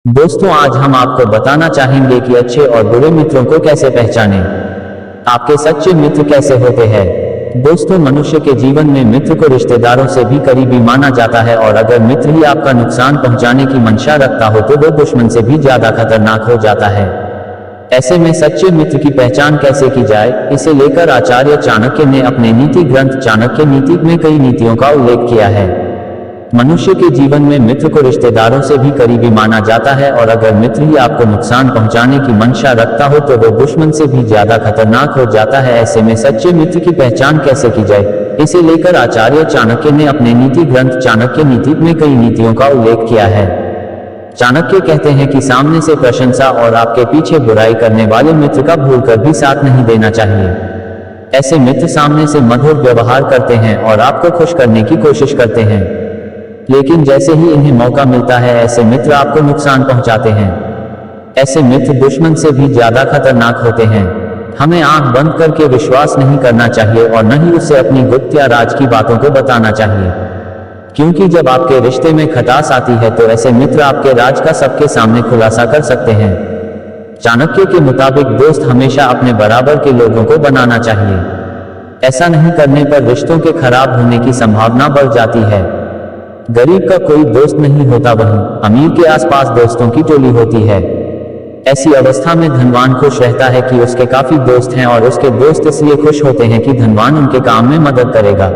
दोस्तों, आज हम आपको बताना चाहेंगे कि अच्छे और बुरे मित्रों को कैसे पहचानें। आपके सच्चे मित्र कैसे होते हैं। दोस्तों, मनुष्य के जीवन में मित्र को रिश्तेदारों से भी करीबी माना जाता है, और अगर मित्र ही आपका नुकसान पहुंचाने की मंशा रखता हो तो वो दुश्मन से भी ज्यादा खतरनाक हो जाता है। ऐसे में सच्चे मित्र की पहचान कैसे की जाए, इसे लेकर आचार्य चाणक्य ने अपने नीति ग्रंथ चाणक्य नीति में कई नीतियों का उल्लेख किया है। मनुष्य के जीवन में मित्र को रिश्तेदारों से भी करीबी माना जाता है, और अगर मित्र ही आपको नुकसान पहुंचाने की मंशा रखता हो तो वो दुश्मन से भी ज्यादा खतरनाक हो जाता है। ऐसे में सच्चे मित्र की पहचान कैसे की जाए, इसे लेकर आचार्य चाणक्य ने अपने नीति ग्रंथ चाणक्य नीति में कई नीतियों का उल्लेख किया है। चाणक्य कहते हैं कि सामने से प्रशंसा और आपके पीछे बुराई करने वाले मित्र का भूलकर भी साथ नहीं देना चाहिए। ऐसे मित्र सामने से मधुर व्यवहार करते हैं और आपको खुश करने की कोशिश करते हैं, लेकिन जैसे ही इन्हें मौका मिलता है ऐसे मित्र आपको नुकसान पहुंचाते हैं। ऐसे मित्र दुश्मन से भी ज्यादा खतरनाक होते हैं। हमें आंख बंद करके विश्वास नहीं करना चाहिए और न ही उसे अपनी गुप्त या राज की बातों को बताना चाहिए, क्योंकि जब आपके रिश्ते में खटास आती है तो ऐसे मित्र आपके राज का सबके सामने खुलासा कर सकते हैं। चाणक्य के मुताबिक दोस्त हमेशा अपने बराबर के लोगों को बनाना चाहिए। ऐसा नहीं करने पर रिश्तों के खराब होने की संभावना बढ़ जाती है। गरीब का कोई दोस्त नहीं होता, वहीं अमीर के आसपास दोस्तों की टोली होती है। ऐसी अवस्था में धनवान खुश रहता है कि उसके काफी दोस्त हैं, और उसके दोस्त इसलिए खुश होते हैं कि धनवान उनके काम में मदद करेगा।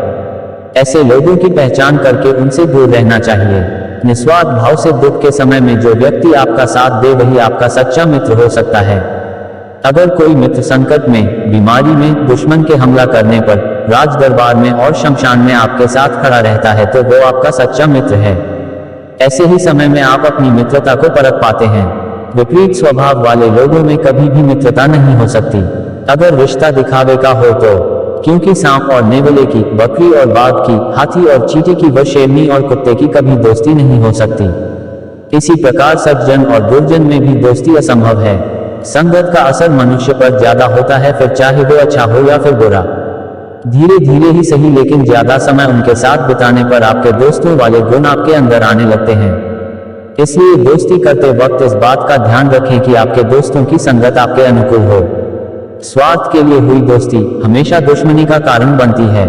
ऐसे लोगों की पहचान करके उनसे दूर रहना चाहिए। निस्वार्थ भाव से दुख के समय में जो व्यक्ति आपका साथ दे वही आपका सच्चा मित्र हो सकता है। अगर कोई मित्र संकट में, बीमारी में, दुश्मन के हमला करने पर, राज दरबार में और शमशान में आपके साथ खड़ा रहता है तो वो आपका सच्चा मित्र है। ऐसे ही समय में आप अपनी मित्रता को परख पाते हैं। विपरीत स्वभाव वाले लोगों में कभी भी मित्रता नहीं हो सकती। अगर रिश्ता दिखावे का हो तो, क्योंकि सांप और नेवले की, बकरी और बाघ की, हाथी और चींटी की व शेरनी और कुत्ते की कभी दोस्ती नहीं हो सकती। इसी प्रकार सज्जन और दुर्जन में भी दोस्ती असंभव है। संगत का असर मनुष्य पर ज्यादा होता है, फिर चाहे वो अच्छा हो या फिर बुरा। धीरे धीरे ही सही, लेकिन ज्यादा समय उनके साथ बिताने पर आपके दोस्तों वाले गुण आपके अंदर आने लगते हैं। इसलिए दोस्ती करते वक्त इस बात का ध्यान रखें कि आपके दोस्तों की संगत आपके अनुकूल हो। स्वार्थ के लिए हुई दोस्ती हमेशा दुश्मनी का कारण बनती है।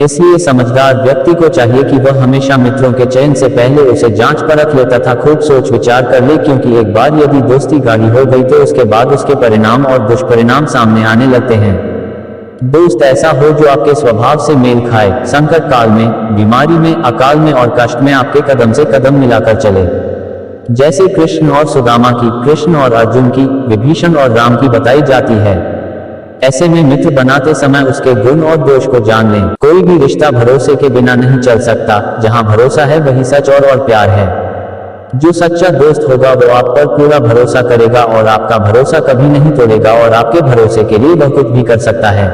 इसलिए समझदार व्यक्ति को चाहिए कि वह हमेशा मित्रों के चयन से पहले उसे जांच परख ले तथा खूब सोच विचार कर ले, क्योंकि एक बार यदि दोस्ती गाढ़ी हो गई तो उसके बाद उसके परिणाम और दुष्परिणाम सामने आने लगते हैं। दोस्त ऐसा हो जो आपके स्वभाव से मेल खाए, संकट काल में, बीमारी में, अकाल में और कष्ट में आपके कदम से कदम मिलाकर चले। जैसे कृष्ण और सुदामा की, कृष्ण और अर्जुन की, विभीषण और राम की बताई जाती है। ऐसे में मित्र बनाते समय उसके गुण और दोष को जान लें। कोई भी रिश्ता भरोसे के बिना नहीं चल सकता। जहां भरोसा है वही सच और प्यार है। जो सच्चा दोस्त होगा वो आप पर पूरा भरोसा करेगा और आपका भरोसा कभी नहीं तोड़ेगा, और आपके भरोसे के लिए वह कुछ भी कर सकता है।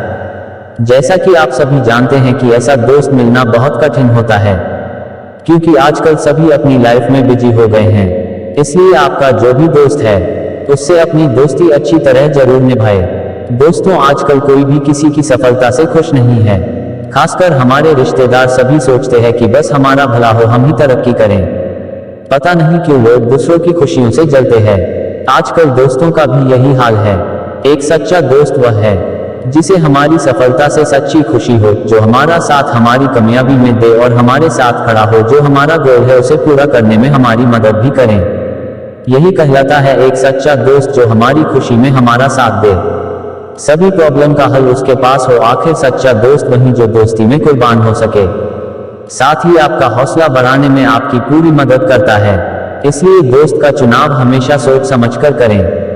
जैसा कि आप सभी जानते हैं कि ऐसा दोस्त मिलना बहुत कठिन होता है, क्योंकि आजकल सभी अपनी लाइफ में बिजी हो गए हैं। इसलिए आपका जो भी दोस्त है उससे अपनी दोस्ती अच्छी तरह जरूर निभाए। दोस्तों, आजकल कोई भी किसी की सफलता से खुश नहीं है। खासकर हमारे रिश्तेदार सभी सोचते हैं कि बस हमारा भला हो, हम ही तरक्की करें। पता नहीं क्यों लोग दूसरों की खुशियों से जलते हैं। आजकल दोस्तों का भी यही हाल है। एक सच्चा दोस्त वह है जिसे हमारी सफलता से सच्ची खुशी हो, जो हमारा साथ हमारी कामयाबी में दे और हमारे साथ खड़ा हो, जो हमारा गोल है उसे पूरा करने में हमारी मदद भी करें। यही कहलाता है एक सच्चा दोस्त, जो हमारी खुशी में हमारा साथ दे। सभी प्रॉब्लम का हल उसके पास हो। आखिर सच्चा दोस्त वही जो दोस्ती में कुर्बान हो सके, साथ ही आपका हौसला बढ़ाने में आपकी पूरी मदद करता है। इसलिए दोस्त का चुनाव हमेशा सोच समझकर करें।